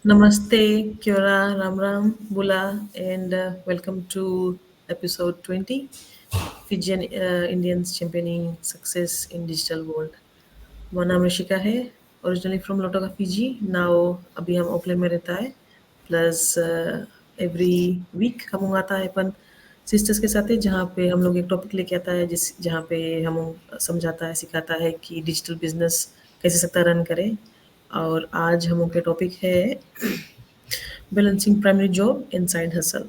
Namaste, Kyora, Ram Ram, Bula, and welcome to episode 20 Fijian Indians Championing Success in Digital World. मेरा नाम ऋषिका है, originally from लोटोका Fiji, now अभी हम Oakland में रहता है, प्लस एवरी वीक हम आता है अपन सिस्टर्स के साथ है, जहाँ पे हम लोग एक टॉपिक लेके आता है जहाँ पे हम समझाता है सिखाता है कि डिजिटल बिजनेस कैसे सकता रन करे। और आज हम लोग के टॉपिक है balancing primary job and side hustle.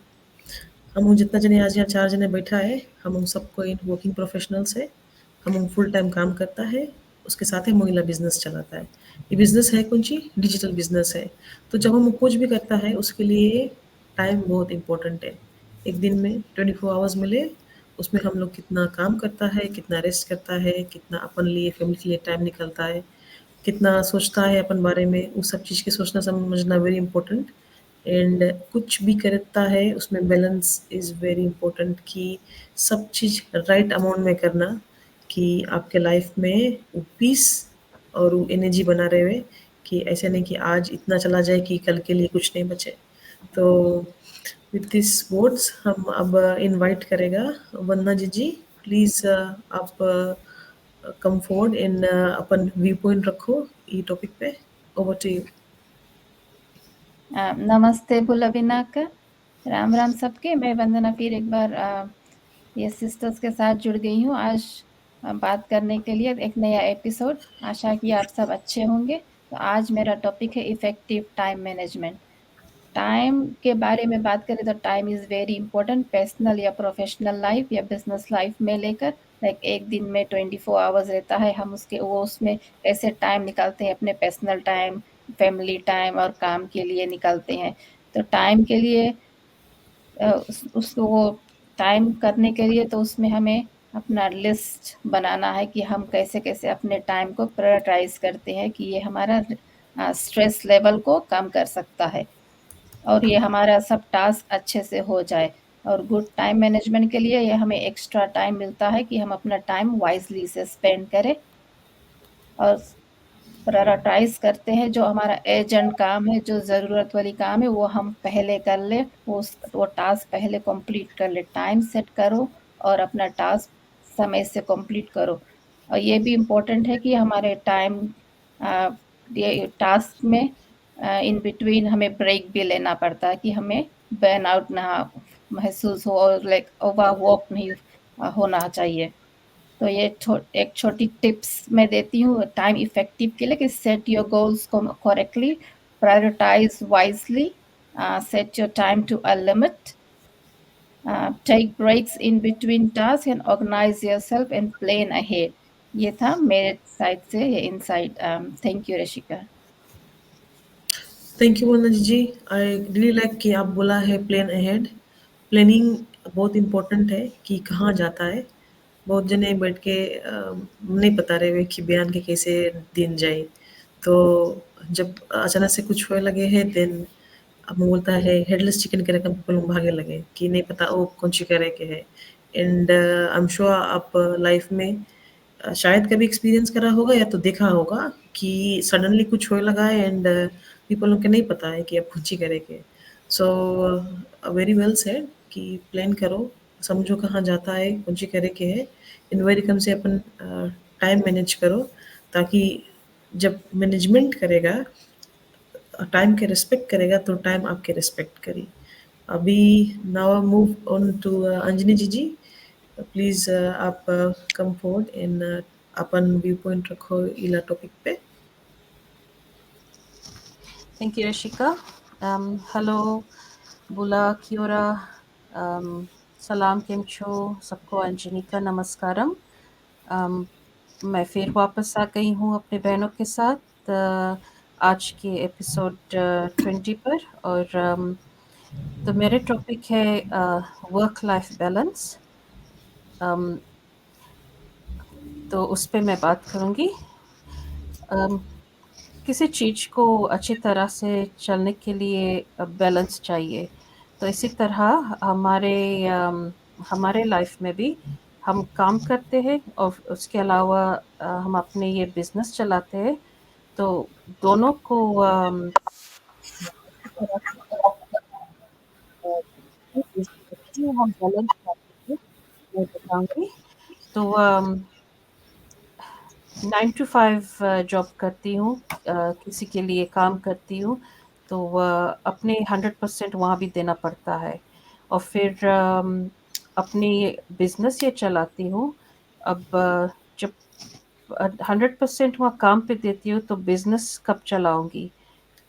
हम लोग जितना जने आज यहाँ 4 जने बैठा है, हम लोग सबको इन वर्किंग प्रोफेशनल्स है। हम लोग फुल टाइम काम करता है, उसके साथ ही महिला बिजनेस चलाता है। ये बिजनेस है कौन सी डिजिटल बिजनेस है। तो जब हम कुछ भी करता है उसके लिए टाइम बहुत इम्पोर्टेंट है। एक दिन में 24 आवर्स मिले, उसमें हम लोग कितना काम करता है, कितना रेस्ट करता है, कितना अपन लिए फैमिली के लिए टाइम निकलता है, कितना सोचता है अपन बारे में, उस सब चीज़ के सोचना समझना वेरी इंपॉर्टेंट। एंड कुछ भी करता है उसमें बैलेंस इज़ वेरी इंपॉर्टेंट कि सब चीज़ राइट अमाउंट में करना, कि आपके लाइफ में वो पीस और वो एनर्जी बना रहे हुए, कि ऐसे नहीं कि आज इतना चला जाए कि कल के लिए कुछ नहीं बचे। तो विथ दिस वर्ड्स हम अब इनवाइट करेगा वंदना जी। प्लीज़ आप कम फॉरवर्ड इन अपन व्यू पॉइंट रखो ई टॉपिक पे। Over to you. नमस्ते भुलविनाक, राम राम सबके। मैं वंदना फिर एक बार ये सिस्टर्स के साथ जुड़ गई हूँ आज बात करने के लिए एक नया एपिसोड। आशा कि आप सब अच्छे होंगे। तो आज मेरा टॉपिक है इफेक्टिव टाइम मैनेजमेंट। टाइम के बारे में बात करें तो time is very important, personal या प्रोफेशनल लाइफ या बिजनेस लाइफ में लेकर। लाइक एक दिन में 24 आवर्स रहता है, हम उसमें कैसे टाइम निकालते हैं, अपने पर्सनल टाइम, फैमिली टाइम और काम के लिए निकालते हैं। तो टाइम के लिए उसको वो टाइम करने के लिए तो उसमें हमें अपना लिस्ट बनाना है कि हम कैसे-कैसे अपने टाइम को प्रायोरिटाइज़ करते हैं कि ये हमारा स्ट्रेस लेवल को कम कर सकता है और ये हमारा सब टास्क अच्छे से हो जाए। और गुड टाइम मैनेजमेंट के लिए ये हमें एक्स्ट्रा टाइम मिलता है कि हम अपना टाइम वाइज़ली से स्पेंड करें और प्रायोरिटाइज़ करते हैं। जो हमारा अर्जेंट काम है, जो ज़रूरत वाली काम है, वो हम पहले कर लें, वो टास्क पहले कंप्लीट कर लें। टाइम सेट करो और अपना टास्क समय से कंप्लीट करो। और ये भी इम्पोर्टेंट है कि हमारे टाइम ये टास्क में इन बिटवीन हमें ब्रेक भी लेना पड़ता है कि हमें बर्नआउट ना महसूस हो और लाइक ओवरवर्क नहीं होना चाहिए। तो ये एक छोटी टिप्स मैं देती हूँ टाइम इफेक्टिव के लिए कि सेट योर गोल्स को correctly, prioritise wisely, set your time to a limit, take breaks in between task and organise yourself and plan ahead. ये था मेरे साइड से ये insight. Thank you Rishika. Thank you Vandana ji. I really like कि आप बोला है प्लान अहेड। प्लानिंग बहुत इम्पोर्टेंट है कि कहाँ जाता है। बहुत जने बैठ के नहीं पता रहे हुए कि बयान के कैसे दिन जाए। तो जब अचानक से कुछ होने लगे है देन अब बोलता है हेडलेस चिकन के रकम पे लोग भागे लगे कि नहीं पता वो कौन सी करे के है। एंड आई एम श्योर आप लाइफ में शायद कभी एक्सपीरियंस करा होगा या तो देखा होगा कि सडनली कुछ होने लगा है एंड पीपल को नहीं पता है कि अब कुछ ही करे के। सो वेरी वेल सेड कि प्लान करो, समझो कहाँ जाता है, कौन सी करे के है। इन वेरी कम से अपन टाइम मैनेज करो, ताकि जब मैनेजमेंट करेगा, टाइम के रिस्पेक्ट करेगा, तो टाइम आपके रिस्पेक्ट करी। अभी now move on to Anjani ji. Please आप कम फॉरवर्ड इन अपन व्यू पॉइंट रखो इला टॉपिक पे। Thank you, Rishika. Hello, Bula, Kiora, Salam Kimcho, सबको अंजनी का नमस्कारम। मैं फिर वापस आ गई हूँ अपने बहनों के साथ आज के एपिसोड 20 पर। और तो मेरे टॉपिक है वर्क लाइफ बैलेंस। तो उस पे मैं बात करूँगी। किसी चीज़ को अच्छी तरह से चलने के लिए बैलेंस चाहिए। तो इसी तरह हमारे लाइफ में भी हम काम करते हैं और उसके अलावा हम अपने ये बिज़नेस चलाते हैं। तो दोनों को तरह से कैसे हम बैलेंस करते हैं, मैं बताऊँगी। तो 9 टू 5 जॉब करती हूँ, किसी के लिए काम करती हूँ, तो अपने 100% वहाँ भी देना पड़ता है। और फिर अपनी बिज़नेस ये चलाती हूँ। अब जब 100% वहाँ काम पे देती हूँ, तो बिज़नेस कब चलाऊँगी?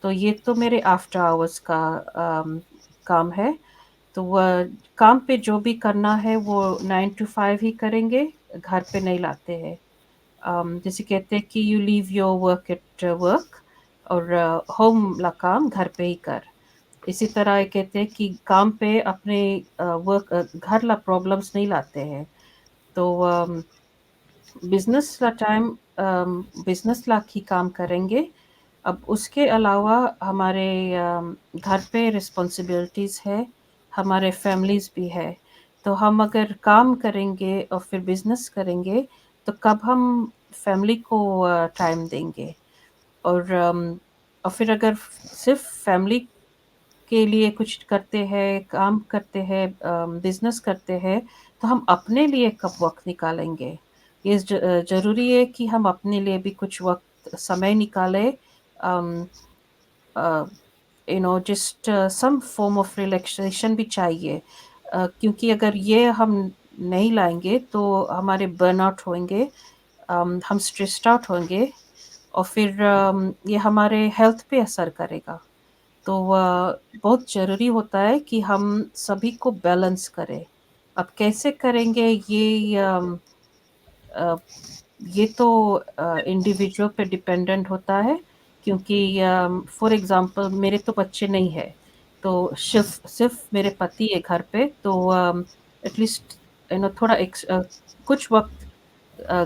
तो ये तो मेरे आफ्टर आवर्स का काम है। तो वह काम पे जो भी करना है वो 9 टू 5 ही करेंगे, घर पे नहीं लाते हैं। जैसे कहते हैं कि you leave your work at work, और होम ला काम घर पे ही कर। इसी तरह ये कहते हैं कि काम पे अपने घर ला प्रॉब्लम्स नहीं लाते हैं। तो बिज़नेस ला टाइम बिज़नेस ला ही काम करेंगे। अब उसके अलावा हमारे घर पे रिस्पॉन्सिबिलिटीज़ है, हमारे फैमिलीज़ भी है। तो हम अगर काम करेंगे और फिर बिज़नेस करेंगे, तो कब हम फैमिली को टाइम देंगे? और फिर अगर सिर्फ़ फैमिली के लिए कुछ करते हैं, काम करते हैं, बिज़नेस करते हैं, तो हम अपने लिए कब वक़्त निकालेंगे? ये ज़रूरी है कि हम अपने लिए भी कुछ वक़्त समय निकालें। Um, uh, just some form of relaxation भी चाहिए। क्योंकि अगर ये हम नहीं लाएँगे, तो हमारे बर्नआउट होंगे, हम स्ट्रेस्ड आउट होंगे, और फिर ये हमारे हेल्थ पे असर करेगा। तो बहुत ज़रूरी होता है कि हम सभी को बैलेंस करें। अब कैसे करेंगे अ, ये तो इंडिविजुअल पे डिपेंडेंट होता है, क्योंकि फॉर एग्ज़ाम्पल मेरे तो बच्चे नहीं हैं, तो सिर्फ़ मेरे पति है घर पे, तो एटलीस्ट थोड़ा कुछ वक़्त अ,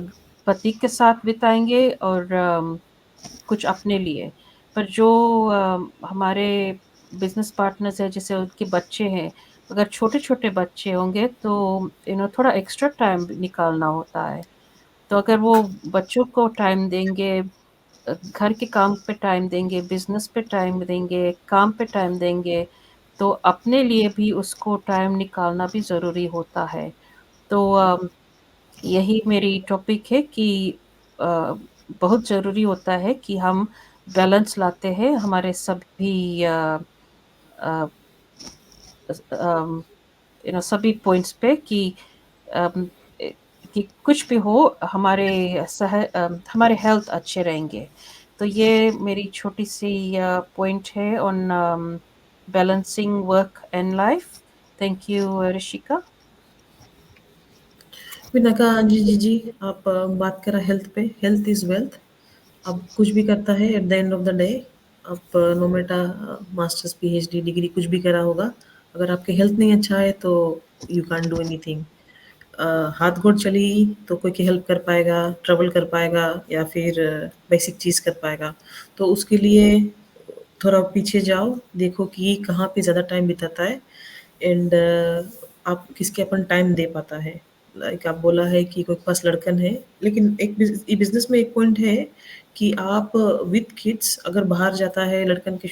पति के साथ बिताएँगे, और कुछ अपने लिए। पर जो हमारे बिज़नेस पार्टनर्स हैं, जैसे उनके बच्चे हैं, अगर छोटे-छोटे बच्चे होंगे, तो थोड़ा एक्स्ट्रा टाइम निकालना होता है। तो अगर वो बच्चों को टाइम देंगे, घर के काम पे टाइम देंगे, बिज़नेस पे टाइम देंगे, काम पे टाइम देंगे, तो अपने लिए भी उसको टाइम निकालना भी ज़रूरी होता है। तो यही मेरी टॉपिक है कि अ, बहुत ज़रूरी होता है कि हम बैलेंस लाते हैं हमारे सभी अ, अम, सभी पॉइंट्स पे, कि अम, ए कि कुछ भी हो, हमारे हेल्थ अच्छे रहेंगे। तो ये मेरी छोटी-सी पॉइंट है on balancing work and life. Thank you Rishika. Vinaka ji जी जी, आप बात करा हेल्थ पे। Health is wealth. अब कुछ भी करता है at the end of the day, आप no matter masters PhD degree कुछ भी करा होगा, अगर आपके हेल्थ नहीं अच्छा है तो यू कांट डू एनीथिंग। हाथ गोड़ चली तो कोई की हेल्प कर पाएगा, ट्रैवल कर पाएगा, या फिर बेसिक चीज़ कर पाएगा। तो उसके लिए थोड़ा पीछे जाओ, देखो कि कहाँ पे ज़्यादा टाइम बिताता है, एंड आप किसके अपन टाइम दे पाता है। लाइक आप बोला है कि कोई के पास लड़कन है, लेकिन एक बिजनेस में एक पॉइंट है कि आप विद किड्स अगर बाहर जाता है लड़कन के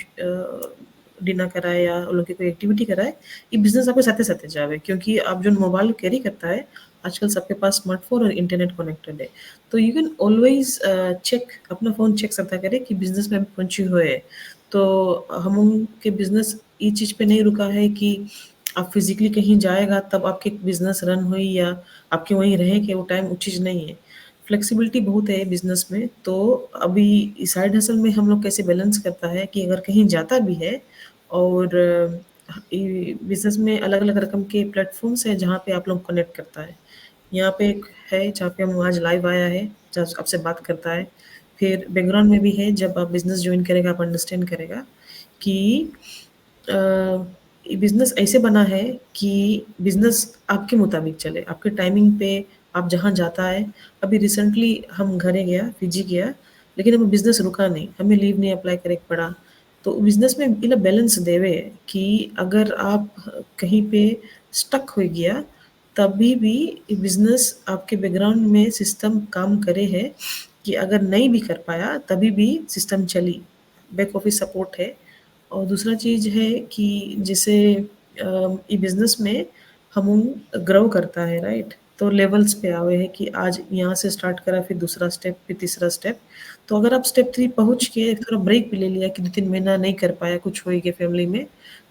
डिनर कराए या उन लोग की कोई एक्टिविटी कराए, ये बिजनेस आपके साथे साथे जावे, क्योंकि आप जो मोबाइल कैरी करता है, आजकल सबके पास स्मार्टफोन और इंटरनेट कनेक्टेड है। तो यू कैन ऑलवेज चेक, अपना फ़ोन चेक सकता करे कि बिज़नेस में अभी पहुँचे हुए है। तो हम के बिज़नेस ये चीज़ पे नहीं रुका है कि आप फिज़िकली कहीं जाएगा तब आपके बिज़नेस रन हुई या आपके वहीं रहें, वो टाइम वो चीज़ नहीं है। फ्लेक्सिबिलिटी बहुत है बिज़नेस में, तो अभी साइड हसल में हम लोग कैसे बैलेंस करता है कि अगर कहीं जाता भी है और बिज़नेस में अलग-अलग रकम के प्लेटफ़ॉर्म्स हैं जहाँ पे आप लोग कनेक्ट करता है। यहाँ पे एक है जहाँ पे हम आज लाइव आया है, जहाँ आपसे बात करता है। फिर बैकग्राउंड में भी है, जब आप बिज़नेस जॉइन करेगा आप अंडरस्टैंड करेगा कि अ, ये बिज़नेस ऐसे बना है कि बिज़नेस आपके मुताबिक चले, आपके टाइमिंग पे आप जहाँ जाता है। अभी रिसेंटली हम घरे गया, फिजी गया, लेकिन हमें बिज़नेस रुका नहीं, हमें लीव नहीं अप्लाई करे के पड़ा। तो बिज़नेस में इला बैलेंस देवे कि अगर आप कहीं पे स्टक हो गया, तभी भी बिज़नेस आपके बैकग्राउंड में सिस्टम काम करे है कि अगर नहीं भी कर पाया, तभी भी सिस्टम चली। बैक ऑफिस सपोर्ट है, और दूसरा चीज़ है कि जैसे ई बिज़नेस में हम ग्रो करता है, राइट? तो लेवल्स पे आवे है कि आज यहाँ से स्टार्ट करा, फिर दूसरा स्टेप, फिर तीसरा स्टेप। तो अगर आप स्टेप 3 पहुँच के थोड़ा ब्रेक भी ले लिया कि 2-3 महीना नहीं कर पाया, कुछ होई के फैमिली में,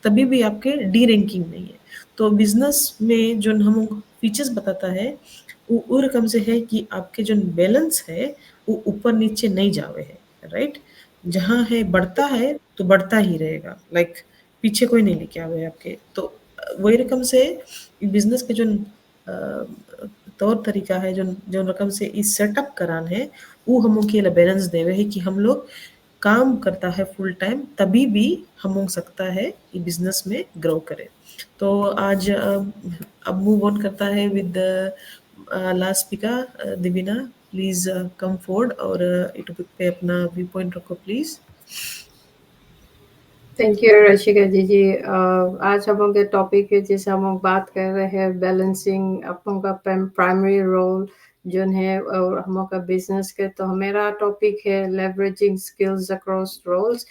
तभी भी आपके डी-रैंकिंग नहीं है। तो बिज़नेस में जो हम फीचर्स बताता है, वो रकम से है कि आपके जो बैलेंस है, वो ऊपर-नीचे नहीं जावे है, राइट? जहाँ है बढ़ता है, तो बढ़ता ही रहेगा, लाइक पीछे कोई नहीं लेके आवे आपके। तो वही रकम से बिज़नेस के जोन तौर तरीका है, जोन जोन रकम से ई सेटअप करान है, वो हमो के लिए बैलेंस देवे है कि हम लोग काम करता है फुल टाइम, तभी भी हम हो सकता है ये बिज़नेस में ग्रो करे। तो आज अब मूव ऑन करता है with last speaker Divina. Please come forward और ये टॉपिक पे अपना व्यू पॉइंट रखो please. Thank you Rashika ji. आज हम लोग के टॉपिक है जिसे हम लोग बात कर रहे हैं बैलेंसिंग आप लोगों का प्राइमरी रोल जो है और हम लोग का बिजनेस के। तो मेरा टॉपिक है लेवरेजिंग स्किल्स अक्रॉस रोल्स।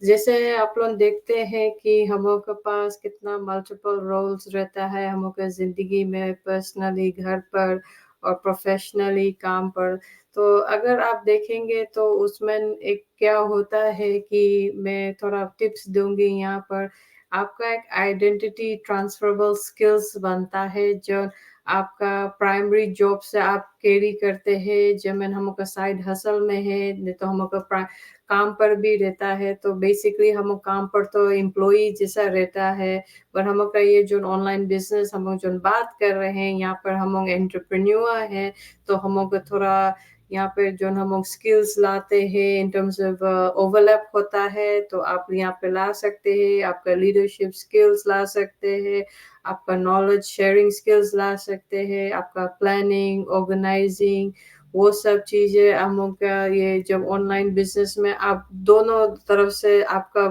जैसे आप लोग देखते हैं कि हम लोग के पास कितना मल्टीपल रोल्स रहता है हम लोग के ज़िंदगी में, पर्सनली घर पर और प्रोफेशनली काम पर। तो अगर आप देखेंगे तो उसमें एक क्या होता है कि मैं थोड़ा टिप्स दूंगी यहाँ पर। आपका एक आइडेंटिटी ट्रांसफरेबल स्किल्स बनता है जो आपका प्राइमरी जॉब से आप कैरी करते हैं, जब हम का साइड हसल में है, नहीं तो हम का काम पर भी रहता है। तो बेसिकली हम काम पर तो एम्प्लॉई जैसा रहता है, पर हम का ये जो ऑनलाइन बिजनेस हम जो बात कर रहे हैं यहाँ पर हम एंटरप्रेन्योर हैं। तो हम को थोड़ा यहाँ पे जो हम स्किल्स लाते हैं इन टर्म्स ऑफ ओवरलैप होता है, तो आप यहाँ पे ला सकते हैं। आपका लीडरशिप स्किल्स ला सकते हैं, आपका नॉलेज शेयरिंग स्किल्स ला सकते हैं, आपका प्लानिंग ऑर्गेनाइजिंग वो सब चीजें हम लोग का ये जब ऑनलाइन बिजनेस में आप दोनों तरफ से आपका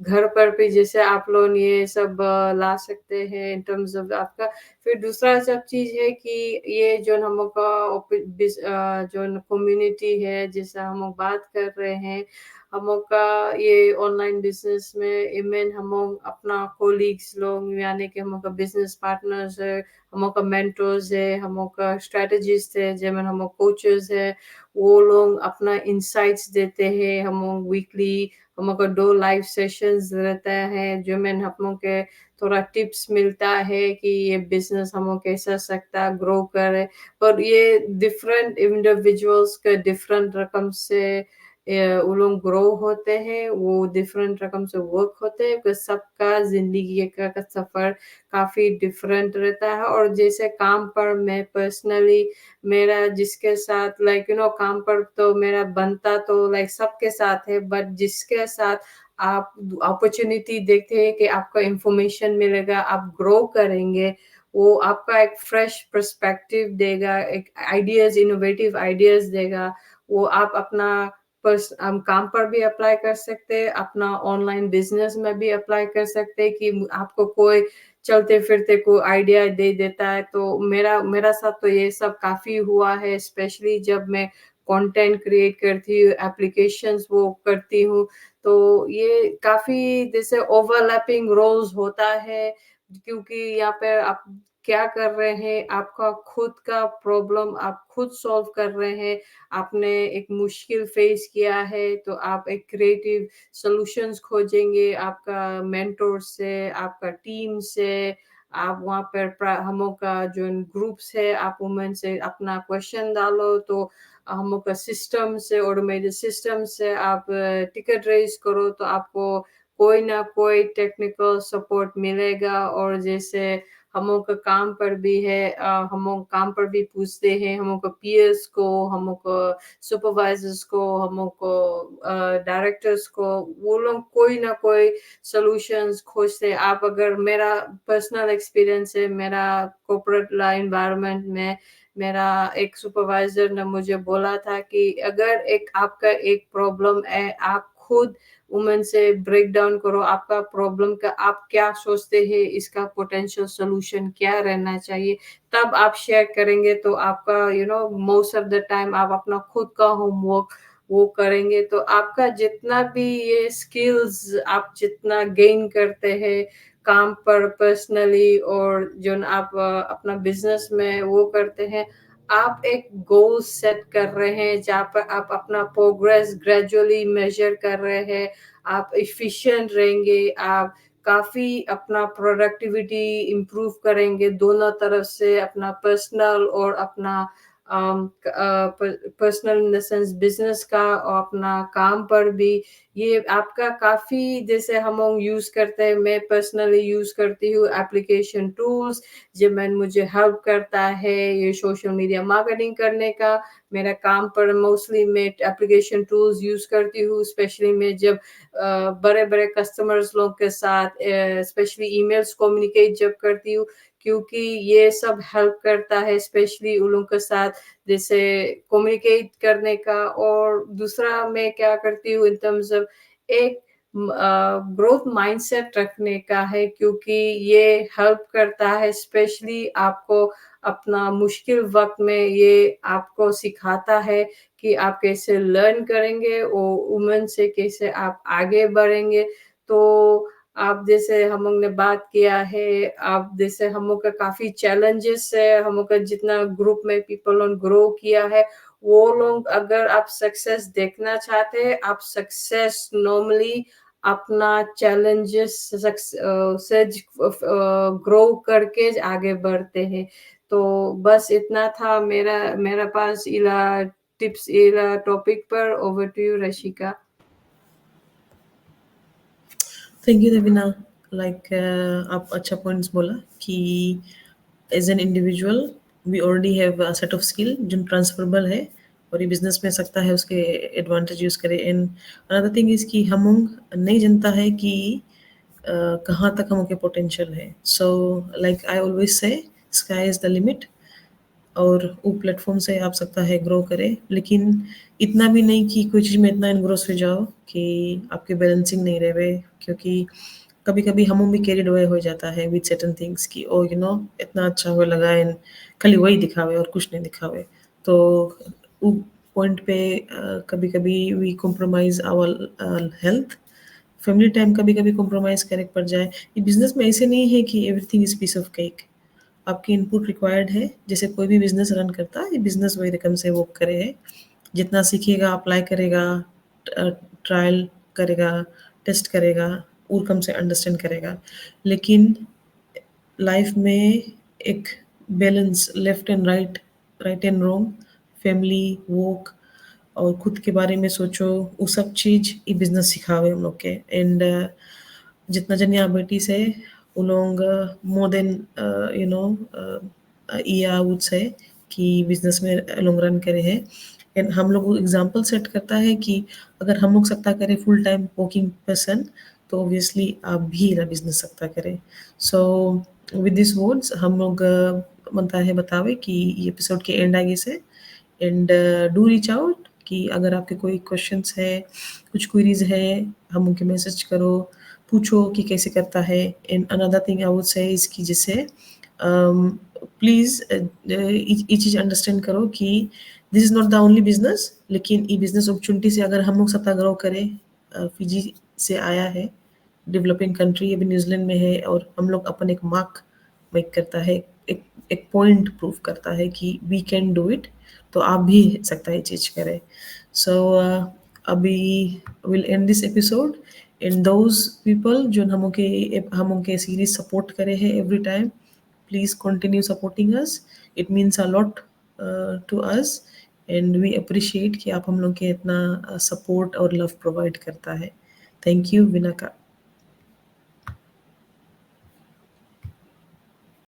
घर पर भी जैसे आप लोग ये सब ला सकते हैं इन टर्म्स ऑफ आपका। फिर दूसरा सब चीज है कि ये जो हम लोग का जो कम्युनिटी है जिससे हम लोग बात कर रहे हैं, हम लोग का ये ऑनलाइन बिजनेस में इमेन हम लोग अपना कोलीग्स लोग यानी कि हम लोग का बिजनेस पार्टनर्स है, हम लोग का मेंटर्स है, हम लोग का स्ट्रेटजिस्ट है, जैसे हम लोग कोचेस है, वो लोग अपना इंसाइट्स देते हैं। हम लोग वीकली हम लोग का 2 लाइव सेशंस रहता है जो में हम लोग के थोड़ा टिप्स मिलता है कि ये बिजनेस हम लोग कैसा सकता ग्रो करे। और ये डिफरेंट इंडिविजुअल्स के डिफरेंट रकम से वो लोग ग्रो होते हैं, वो डिफरेंट रकम से वर्क होते हैं, because सबका जिंदगी का सफर काफी डिफरेंट रहता है। और जैसे काम पर मैं पर्सनली मेरा जिसके साथ लाइक काम पर तो मेरा बनता तो लाइक सबके साथ है, बट जिसके साथ आप अपॉर्चुनिटी देखते हैं कि आपका इंफॉर्मेशन मिलेगा, आप ग्रो करेंगे, वो आपका एक फ्रेश पर्सपेक्टिव देगा, एक आइडियाज इनोवेटिव आइडियाज देगा। वो आप अपना हम काम पर भी अप्लाई कर सकते हैं, अपना ऑनलाइन बिजनेस में भी अप्लाई कर सकते हैं कि आपको कोई चलते फिरते को आइडिया दे देता है। तो मेरा साथ तो ये सब काफी हुआ है, स्पेशली जब मैं कंटेंट क्रिएट करती हूँ, एप्लीकेशंस वो करती हूँ। तो ये काफी जैसे ओवरलैपिंग रोल्स होता है, क्योंकि यहाँ पे आप क्या कर रहे हैं, आपका खुद का प्रॉब्लम आप खुद सॉल्व कर रहे हैं। आपने एक मुश्किल फेस किया है तो आप एक क्रिएटिव सॉल्यूशंस खोजेंगे, आपका मेंटोर से, आपका टीम से, आप वहाँ पर हम का जो ग्रुप्स है आप उनमें से अपना क्वेश्चन डालो। तो हम का सिस्टम से ऑटोमेटेड सिस्टम से आप टिकट रेज करो तो आपको कोई ना कोई टेक्निकल सपोर्ट मिलेगा। और जैसे हम का काम पर भी है, हम काम पर भी पूछते हैं हम का पीयर्स को, हम का सुपरवाइजर्स को, हम को डायरेक्टर्स को, वो लोग कोई ना कोई सॉल्यूशंस खोजते हैं। आप अगर मेरा पर्सनल एक्सपीरियंस है, मेरा कॉर्पोरेट एनवायरनमेंट में मेरा एक सुपरवाइजर ने मुझे बोला था कि अगर एक आपका एक प्रॉब्लम है, आप खुद वुमेन से ब्रेक डाउन करो आपका प्रॉब्लम का, आप क्या सोचते हैं, इसका पोटेंशियल सॉल्यूशन क्या रहना चाहिए, तब आप शेयर करेंगे तो आपका मोस्ट ऑफ द टाइम आप अपना खुद का होमवर्क वो करेंगे तो आपका जितना भी ये स्किल्स आप जितना गेन करते हैं काम पर पर्सनली और जो आप अपना बिजनेस में वो करते हैं, आप एक गोल सेट कर रहे हैं जहाँ पर आप अपना प्रोग्रेस ग्रेजुअली मेजर कर रहे हैं, आप एफिशिएंट रहेंगे, आप काफ़ी अपना प्रोडक्टिविटी इम्प्रूव करेंगे दोनों तरफ से, अपना पर्सनल और अपना personal in the sense business का और अपना काम पर भी। ये आपका काफ़ी जैसे हम लोग यूज़ करते हैं, मैं पर्सनली यूज़ करती हूँ एप्लीकेशन टूल्स जिनमें मुझे हेल्प करता है ये सोशल मीडिया मार्केटिंग करने का। मेरा काम पर मोस्टली मैं एप्लीकेशन टूल्स यूज़ करती हूँ, स्पेशली मैं जब बड़े-बड़े कस्टमर्स लोग के साथ स्पेशली ईमेल्स कम्युनिकेट जब करती हूँ, क्योंकि ये सब हेल्प करता है स्पेशली उन लोगों के साथ जैसे कम्युनिकेट करने का। और दूसरा मैं क्या करती हूँ इन टर्म्स ऑफ एक ग्रोथ माइंडसेट रखने का है, क्योंकि ये हेल्प करता है स्पेशली आपको अपना मुश्किल वक्त में, ये आपको सिखाता है कि आप कैसे लर्न करेंगे और वुमेन से कैसे आप आगे बढ़ेंगे। तो आप जैसे हम लोग ने बात किया है, आप जैसे हम लोग का काफ़ी चैलेंजेस है, हम लोग का जितना ग्रुप में पीपल ने ग्रो किया है, वो लोग अगर आप सक्सेस देखना चाहते हैं, आप सक्सेस नॉर्मली अपना चैलेंजेस से ग्रो करके आगे बढ़ते हैं। तो बस इतना था मेरा पास इला टिप्स इला टॉपिक पर। Over to you Rashika. Thank you Devina. Like आप अच्छा पॉइंट्स बोला कि as an individual we already have a set of skill जो ट्रांसफरेबल है और ये बिजनेस में सकता है उसके एडवांटेज यूज़ करे। एंड अनदर थिंग इज़ कि हम नहीं जानता है कि कहाँ तक हम के पोटेंशियल है। So like I always say sky is the limit और वो प्लेटफॉर्म से आप सकता है ग्रो करे, लेकिन इतना भी नहीं कि कोई चीज़ में इतना इनग्रोस हो जाओ कि आपके बैलेंसिंग नहीं रहे। क्योंकि कभी कभी हम भी कैरिड अवे हो जाता है विद सर्टन थिंग्स की ओ यू नो इतना अच्छा हुआ लगा एंड खाली वही दिखावे और कुछ नहीं दिखावे। तो वो पॉइंट पे कभी कभी we compromise our health, family time कभी कभी कॉम्प्रोमाइज़ करे पड़ जाए। ये बिजनेस में ऐसे नहीं है कि everything is piece of cake. आपकी इनपुट रिक्वायर्ड है, जैसे कोई भी बिजनेस रन करता है, ये बिजनेस वही रकम से वर्क करे है। जितना सीखेगा, अप्लाई करेगा, ट्रायल करेगा, टेस्ट करेगा, वो कम से अंडरस्टैंड करेगा। लेकिन लाइफ में एक balance left and right, right and wrong, family, work और खुद के बारे में सोचो, वो सब चीज़ ये बिजनेस सिखावे हम लोग के। एंड जितना जन यहाँ बेटी से वो लोग मोर देन यू नो या वुड से कि बिजनेस में लोग रन करे हैं। एंड हम लोग एग्जांपल सेट करता है कि अगर हम लोग सकता करें फुल टाइम वर्किंग पर्सन, तो ऑब्वियसली आप भी ना बिजनेस सकता करें। सो विद दिस वर्ड्स हम लोग बनता है बतावे कि ये एपिसोड के एंड आगे से। एंड डू रीच आउट कि अगर आपके कोई क्वेश्चंस है, कुछ क्वेरीज है, हम उनके मैसेज करो, पूछो कि कैसे करता है। And another thing I would say इसकी जैसे प्लीज़ ये चीज़ अंडरस्टैंड करो कि this is not the only business, लेकिन ये बिजनेस अपॉर्चुनिटी से अगर हम लोग सप्ताह ग्रो करें, फिजी से आया है, डेवलपिंग कंट्री अभी न्यूजीलैंड में है और हम लोग अपन एक मार्क मेक करता है, एक पॉइंट प्रूव करता है कि वी कैन डू इट, तो आप भी सकता है ये चीज़ करें। सो अभी will and this episode. And those people जो हम उनके सीरीज सपोर्ट करे हैं every time, please continue supporting us. It means a lot to us and we appreciate कि आप हम लोग के इतना सपोर्ट और लव प्रोवाइड करता है। Thank you विनाका।